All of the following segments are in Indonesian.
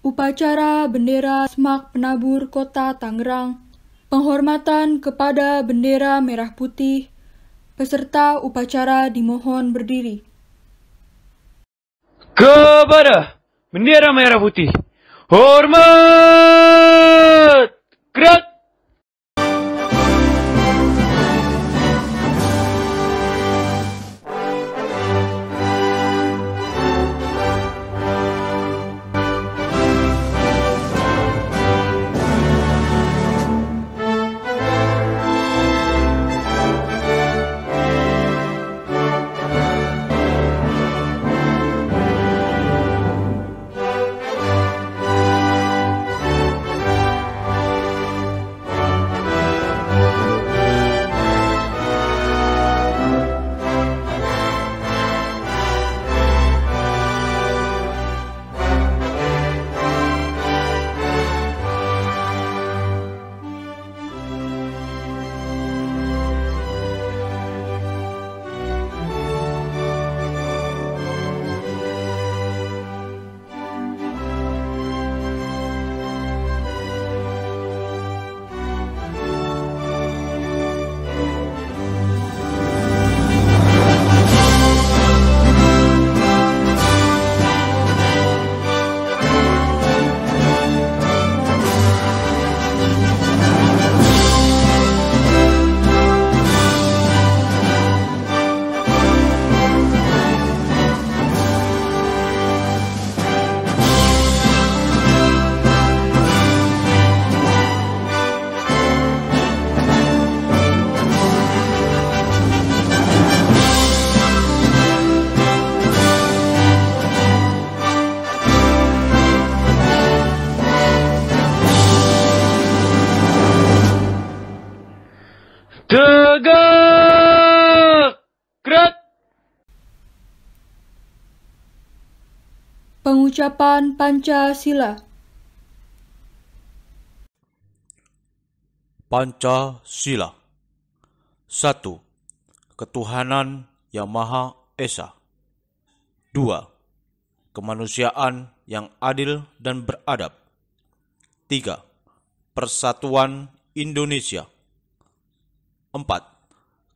Upacara bendera Semak Penabur Kota Tangerang, penghormatan kepada bendera merah putih, peserta upacara dimohon berdiri. Kepada bendera merah putih, hormat! Gerak! Tegak! Gerak! Pengucapan Pancasila. Pancasila. 1. Ketuhanan yang Maha Esa. 2. Kemanusiaan yang adil dan beradab. 3. Persatuan Indonesia. 4.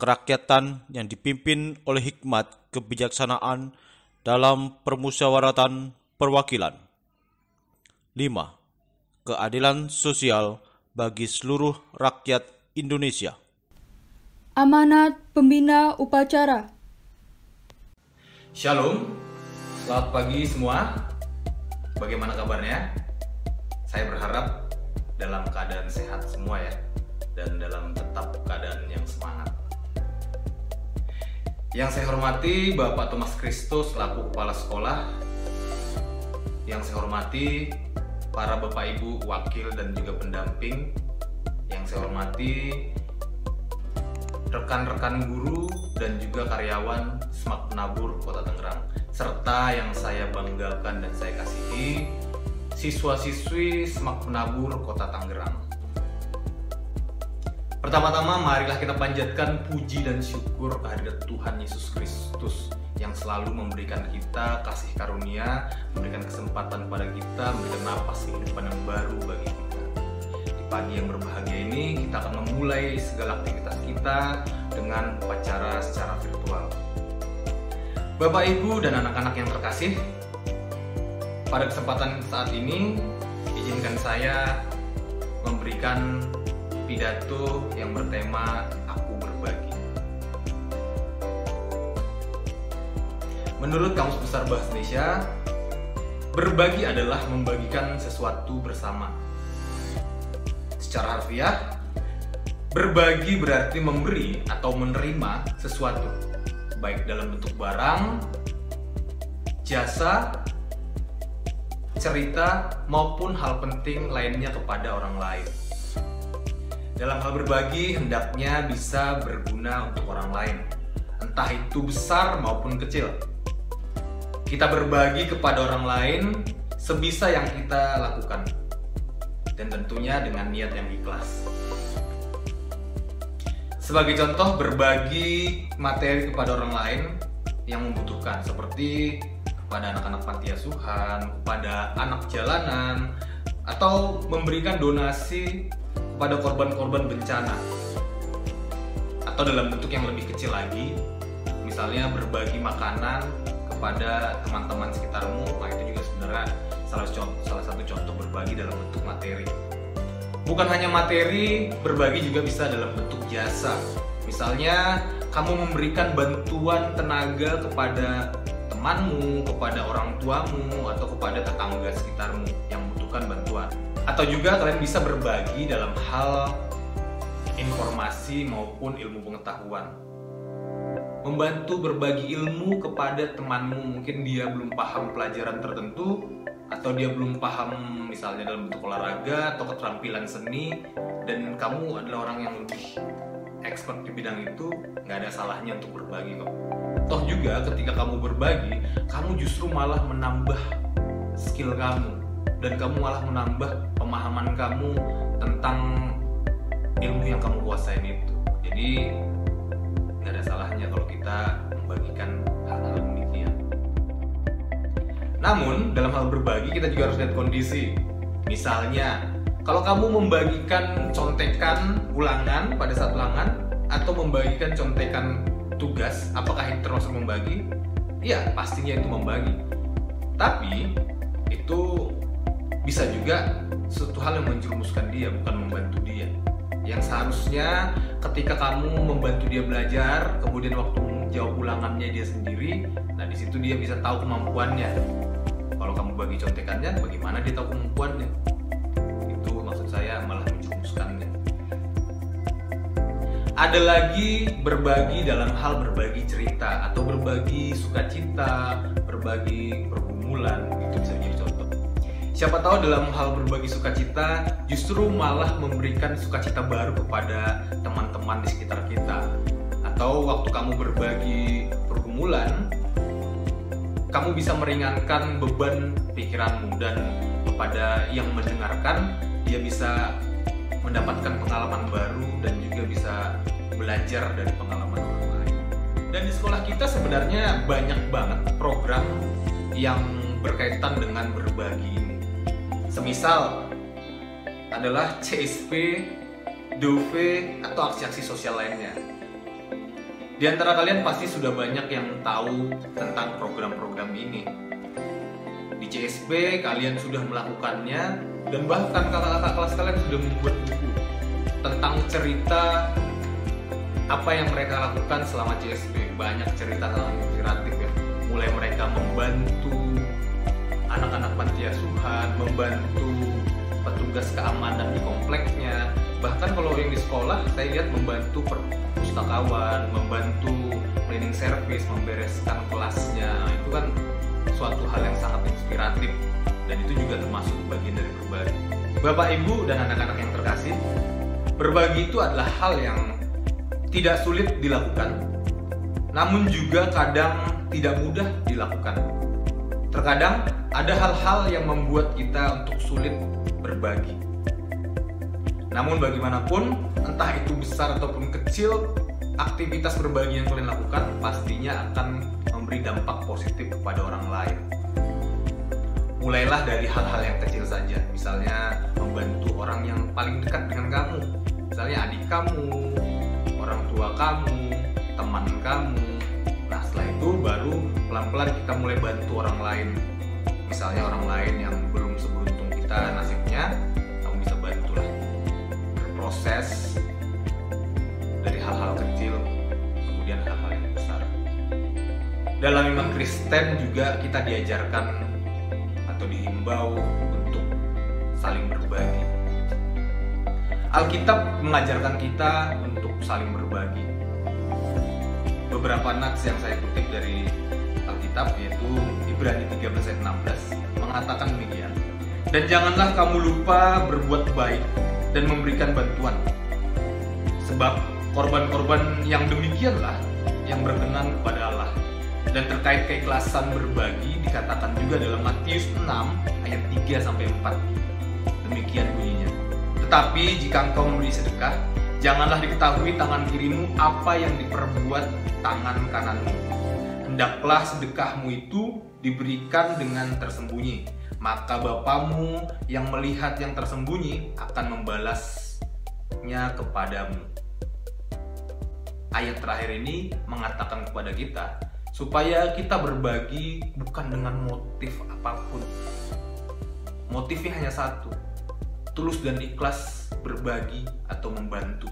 Kerakyatan yang dipimpin oleh hikmat kebijaksanaan dalam permusyawaratan perwakilan. 5. Keadilan sosial bagi seluruh rakyat Indonesia. Amanat Pembina Upacara. Shalom, selamat pagi semua. Bagaimana kabarnya? Saya berharap dalam keadaan sehat semua ya, dan dalam tetap keadaan yang semangat. Yang saya hormati Bapak Thomas Kristus selaku Kepala Sekolah. Yang saya hormati para Bapak Ibu wakil dan juga pendamping. Yang saya hormati rekan-rekan guru dan juga karyawan Semak Penabur Kota Tangerang, serta yang saya banggakan dan saya kasihi, siswa-siswi Semak Penabur Kota Tangerang. Pertama-tama marilah kita panjatkan puji dan syukur kehadirat Tuhan Yesus Kristus yang selalu memberikan kita kasih karunia, memberikan kesempatan kepada kita, memberikan napas kehidupan yang baru bagi kita. Di pagi yang berbahagia ini kita akan memulai segala aktivitas kita dengan upacara secara virtual. Bapak, Ibu, dan anak-anak yang terkasih, pada kesempatan saat ini izinkan saya memberikan pidato yang bertema Aku Berbagi. Menurut Kamus Besar Bahasa Indonesia, berbagi adalah membagikan sesuatu bersama. Secara harfiah, berbagi berarti memberi atau menerima sesuatu, baik dalam bentuk barang, jasa, cerita, maupun hal penting lainnya kepada orang lain. Dalam hal berbagi, hendaknya bisa berguna untuk orang lain, entah itu besar maupun kecil. Kita berbagi kepada orang lain sebisa yang kita lakukan, dan tentunya dengan niat yang ikhlas. Sebagai contoh, berbagi materi kepada orang lain yang membutuhkan, seperti kepada anak-anak panti asuhan, kepada anak jalanan, atau memberikan donasi kepada korban-korban bencana. Atau dalam bentuk yang lebih kecil lagi, misalnya berbagi makanan kepada teman-teman sekitarmu. Nah, itu juga sebenarnya salah satu contoh berbagi dalam bentuk materi. Bukan hanya materi, berbagi juga bisa dalam bentuk jasa. Misalnya, kamu memberikan bantuan tenaga kepada temanmu, kepada orang tuamu, atau kepada tetangga sekitarmu yang membutuhkan bantuan. Atau juga kalian bisa berbagi dalam hal informasi maupun ilmu pengetahuan. Membantu berbagi ilmu kepada temanmu, mungkin dia belum paham pelajaran tertentu, atau dia belum paham misalnya dalam bentuk olahraga atau keterampilan seni, dan kamu adalah orang yang lebih expert di bidang itu, nggak ada salahnya untuk berbagi kok. Toh juga ketika kamu berbagi, kamu justru malah menambah skill kamu, dan kamu malah menambah pemahaman kamu tentang ilmu yang kamu kuasain itu. Jadi nggak ada salahnya kalau kita membagikan hal-hal demikian. Namun dalam hal berbagi kita juga harus lihat kondisi. Misalnya kalau kamu membagikan contekan ulangan pada saat ulangan, atau membagikan contekan tugas, apakah itu termasuk membagi? Ya, pastinya itu membagi. Tapi itu bisa juga suatu hal yang menjerumuskan dia, bukan membantu dia. Yang seharusnya ketika kamu membantu dia belajar, kemudian waktu menjawab ulangannya dia sendiri, nah di situ dia bisa tahu kemampuannya. Kalau kamu bagi contekannya, bagaimana dia tahu kemampuannya? Itu maksud saya malah menjerumuskannya. Ada lagi berbagi dalam hal berbagi cerita atau berbagi sukacita, berbagi pergumulan, itu bisa menjadi contoh. Siapa tahu dalam hal berbagi sukacita justru malah memberikan sukacita baru kepada teman-teman di sekitar kita. Atau waktu kamu berbagi pergumulan, kamu bisa meringankan beban pikiranmu, dan kepada yang mendengarkan dia bisa mendapatkan pengalaman baru dan juga bisa belajar dari pengalaman orang lain. Dan di sekolah kita sebenarnya banyak banget program yang berkaitan dengan berbagi ini. Semisal adalah CSP, DOV, atau aksi-aksi sosial lainnya. Di antara kalian pasti sudah banyak yang tahu tentang program-program ini. Di CSP kalian sudah melakukannya, dan bahkan kakak-kakak kelas kalian sudah membuat buku tentang cerita apa yang mereka lakukan selama CSP. Banyak cerita yang inspiratif ya. Mulai mereka membantu anak-anak panti asuhan, membantu petugas keamanan di kompleknya. Bahkan kalau yang di sekolah saya lihat membantu perpustakawan, membantu cleaning service, membereskan kelasnya. Itu kan suatu hal yang sangat inspiratif, dan itu juga termasuk bagian dari berbagi. Bapak, Ibu, dan anak-anak yang terkasih, berbagi itu adalah hal yang tidak sulit dilakukan, namun juga kadang tidak mudah dilakukan. Terkadang ada hal-hal yang membuat kita untuk sulit berbagi. Namun bagaimanapun, entah itu besar ataupun kecil, aktivitas berbagi yang kalian lakukan pastinya akan memberi dampak positif kepada orang lain. Mulailah dari hal-hal yang kecil saja, misalnya membantu orang yang paling dekat dengan kamu, misalnya adik kamu, orang tua kamu, teman kamu. Nah, setelah itu baru pelan-pelan kita mulai bantu orang lain. Misalnya orang lain yang belum seberuntung kita nasibnya, kamu bisa bantulah berproses dari hal-hal kecil kemudian hal-hal yang besar. Dalam iman Kristen juga kita diajarkan atau dihimbau untuk saling berbagi. Alkitab mengajarkan kita untuk saling berbagi. Beberapa nats yang saya kutip dari Alkitab, yaitu Ibrani 13 ayat 16, mengatakan demikian. Dan janganlah kamu lupa berbuat baik dan memberikan bantuan, sebab korban-korban yang demikianlah yang berkenan kepada Allah. Dan terkait keikhlasan berbagi dikatakan juga dalam Matius 6 ayat 3-4. Demikian bunyinya. Tetapi jika engkau memberi sedekah, janganlah diketahui tangan kirimu apa yang diperbuat tangan kananmu. Hendaklah sedekahmu itu diberikan dengan tersembunyi, maka Bapamu yang melihat yang tersembunyi akan membalasnya kepadamu. Ayat terakhir ini mengatakan kepada kita supaya kita berbagi bukan dengan motif apapun. Motifnya hanya satu, tulus dan ikhlas berbagi atau membantu.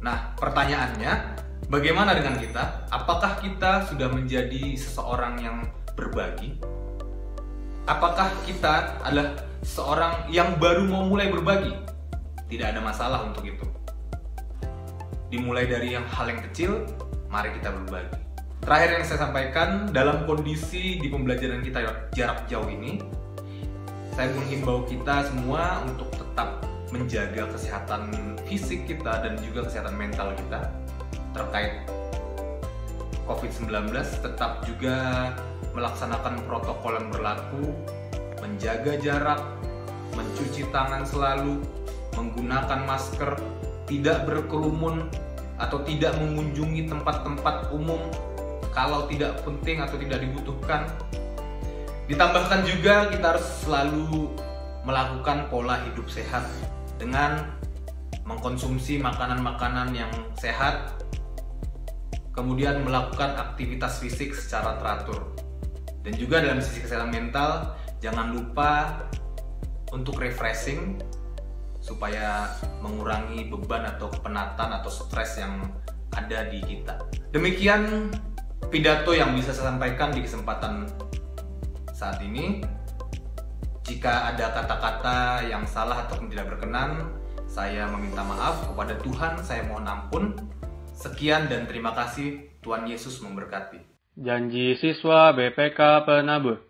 Nah, pertanyaannya, bagaimana dengan kita? Apakah kita sudah menjadi seseorang yang berbagi? Apakah kita adalah seorang yang baru mau mulai berbagi? Tidak ada masalah untuk itu. Dimulai dari hal yang kecil, mari kita berbagi. Terakhir yang saya sampaikan, dalam kondisi di pembelajaran kita jarak jauh ini, saya menghimbau kita semua untuk tetap menjaga kesehatan fisik kita dan juga kesehatan mental kita terkait COVID-19, tetap juga melaksanakan protokol yang berlaku, menjaga jarak, mencuci tangan selalu, menggunakan masker, tidak berkerumun atau tidak mengunjungi tempat-tempat umum kalau tidak penting atau tidak dibutuhkan. Ditambahkan juga kita harus selalu melakukan pola hidup sehat dengan mengkonsumsi makanan-makanan yang sehat, kemudian melakukan aktivitas fisik secara teratur. Dan juga dalam sisi kesehatan mental, jangan lupa untuk refreshing supaya mengurangi beban atau kepenatan atau stres yang ada di kita. Demikian pidato yang bisa saya sampaikan di kesempatan saat ini. Jika ada kata-kata yang salah atau tidak berkenan, saya meminta maaf kepada Tuhan, saya mohon ampun. Sekian dan terima kasih, Tuhan Yesus memberkati. Janji siswa BPK Penabur.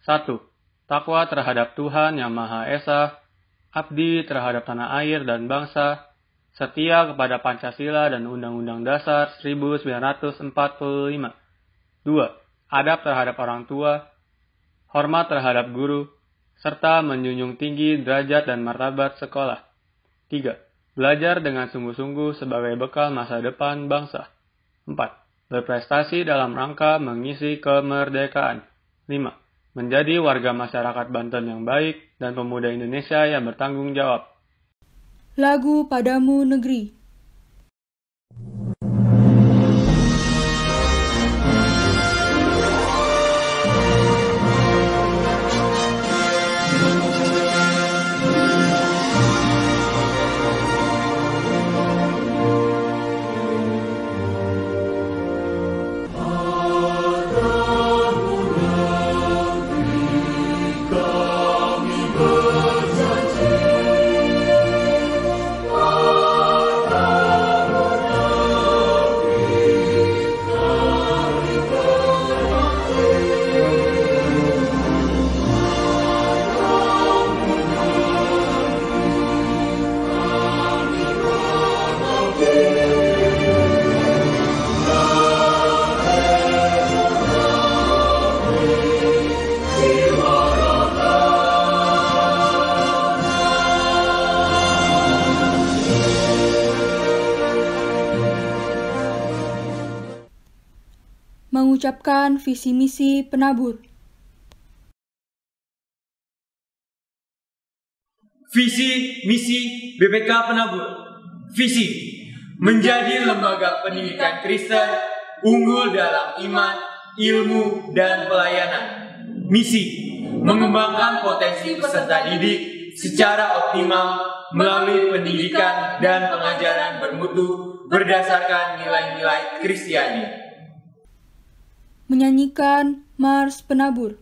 1. Takwa terhadap Tuhan Yang Maha Esa, abdi terhadap tanah air dan bangsa, setia kepada Pancasila dan Undang-Undang Dasar 1945. 2. Adab terhadap orang tua, hormat terhadap guru, serta menjunjung tinggi derajat dan martabat sekolah. 3. Belajar dengan sungguh-sungguh sebagai bekal masa depan bangsa. 4. Berprestasi dalam rangka mengisi kemerdekaan. 5. Menjadi warga masyarakat Banten yang baik dan pemuda Indonesia yang bertanggung jawab. Lagu Padamu Negeri. Mengucapkan visi misi penabur. Visi misi BPK Penabur. Visi menjadi lembaga pendidikan Kristen unggul dalam iman, ilmu, dan pelayanan. Misi mengembangkan potensi peserta didik secara optimal melalui pendidikan dan pengajaran bermutu berdasarkan nilai-nilai Kristiani. Menyanyikan Mars Penabur.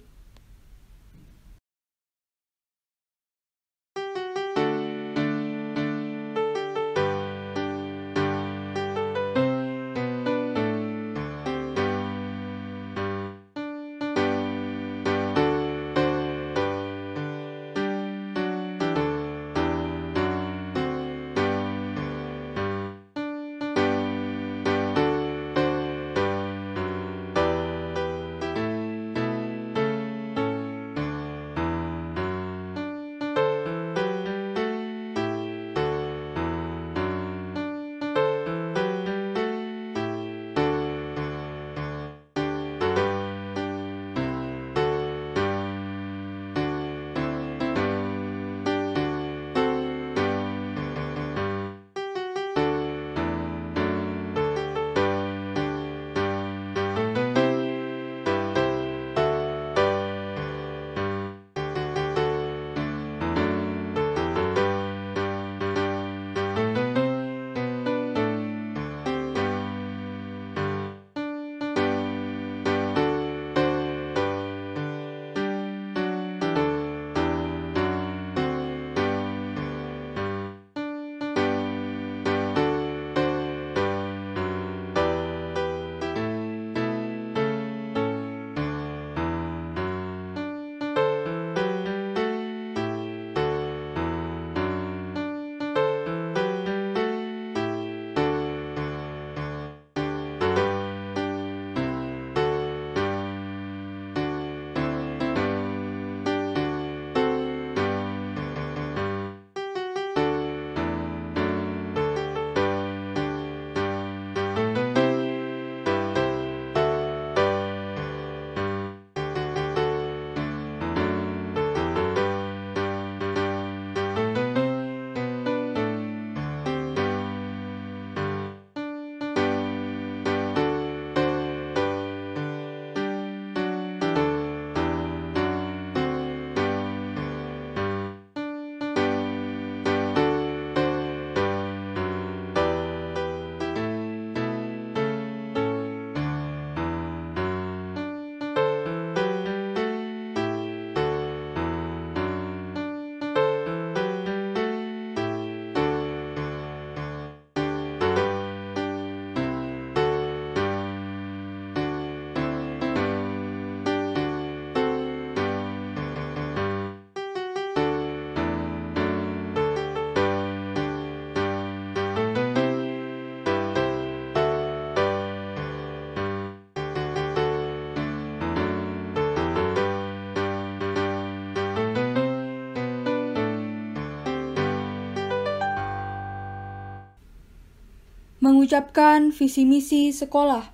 mengucapkan visi misi sekolah.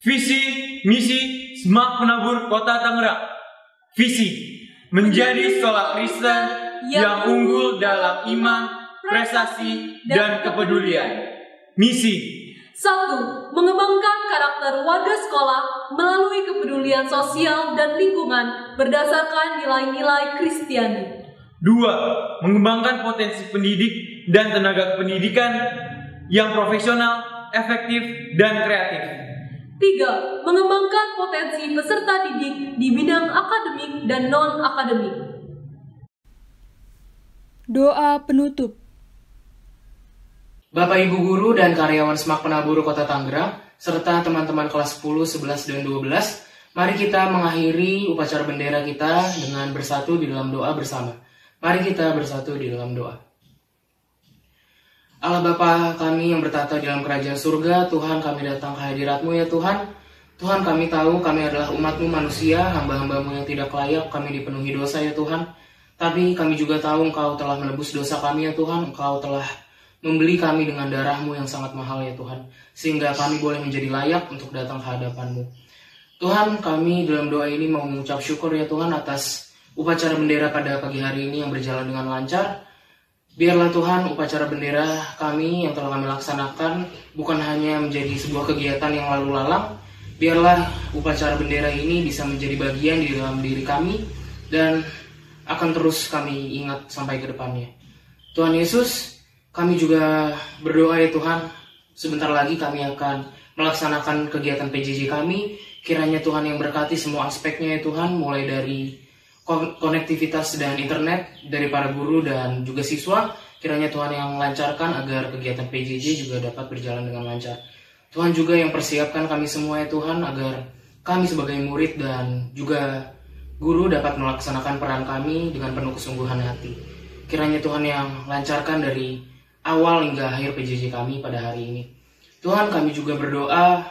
Visi misi Semak Penabur Kota Tangerang. Visi menjadi sekolah Kristen yang unggul dalam iman, prestasi, dan kepedulian. Misi 1. Mengembangkan karakter warga sekolah melalui kepedulian sosial dan lingkungan berdasarkan nilai-nilai Kristiani. 2. Mengembangkan potensi pendidik dan tenaga pendidikan yang profesional, efektif, dan kreatif. 3. Mengembangkan potensi peserta didik di bidang akademik dan non-akademik. Doa penutup. Bapak Ibu Guru dan karyawan Semak Penabur Kota Tangerang, serta teman-teman kelas 10, 11, dan 12, mari kita mengakhiri upacara bendera kita dengan bersatu di dalam doa bersama. Mari kita bersatu di dalam doa. Allah Bapa kami yang bertata di dalam kerajaan surga, Tuhan kami datang ke hadirat-Mu ya Tuhan. Tuhan kami tahu kami adalah umat-Mu manusia, hamba-hamba-Mu yang tidak layak, kami dipenuhi dosa ya Tuhan. Tapi kami juga tahu Engkau telah menebus dosa kami ya Tuhan, Engkau telah membeli kami dengan darah-Mu yang sangat mahal ya Tuhan, sehingga kami boleh menjadi layak untuk datang ke hadapan-Mu. Tuhan, kami dalam doa ini mau mengucap syukur ya Tuhan atas upacara bendera pada pagi hari ini yang berjalan dengan lancar. Biarlah Tuhan upacara bendera kami yang telah kami laksanakan bukan hanya menjadi sebuah kegiatan yang lalu lalang. Biarlah upacara bendera ini bisa menjadi bagian di dalam diri kami dan akan terus kami ingat sampai ke depannya. Tuhan Yesus, kami juga berdoa ya Tuhan, sebentar lagi kami akan melaksanakan kegiatan PJJ kami. Kiranya Tuhan yang berkati semua aspeknya ya Tuhan, mulai dari konektivitas dan internet dari para guru dan juga siswa. Kiranya Tuhan yang lancarkan agar kegiatan PJJ juga dapat berjalan dengan lancar. Tuhan juga yang persiapkan kami semua ya Tuhan, agar kami sebagai murid dan juga guru dapat melaksanakan peran kami dengan penuh kesungguhan hati. Kiranya Tuhan yang lancarkan dari awal hingga akhir PJJ kami pada hari ini. Tuhan, kami juga berdoa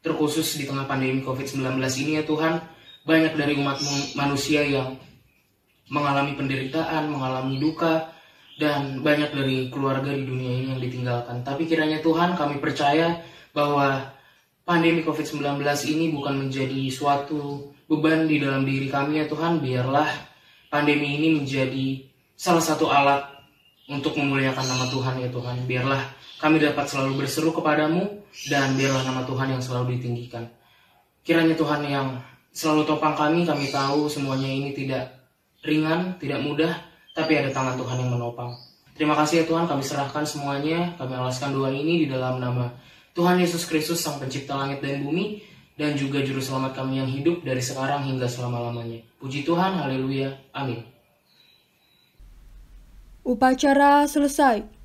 terkhusus di tengah pandemi COVID-19 ini ya Tuhan, banyak dari umat manusia yang mengalami penderitaan, mengalami duka, dan banyak dari keluarga di dunia ini yang ditinggalkan. Tapi kiranya Tuhan, kami percaya bahwa pandemi COVID-19 ini bukan menjadi suatu beban di dalam diri kami ya Tuhan. Biarlah pandemi ini menjadi salah satu alat untuk memuliakan nama Tuhan ya Tuhan. Biarlah kami dapat selalu berseru kepadamu, dan biarlah nama Tuhan yang selalu ditinggikan. Kiranya Tuhan yang selalu topang kami tahu semuanya ini tidak ringan, tidak mudah, tapi ada tangan Tuhan yang menopang. Terima kasih ya Tuhan, kami serahkan semuanya, kami alaskan doa ini di dalam nama Tuhan Yesus Kristus, Sang Pencipta langit dan bumi, dan juga Juru Selamat kami yang hidup dari sekarang hingga selama-lamanya. Puji Tuhan, haleluya, amin. Upacara selesai.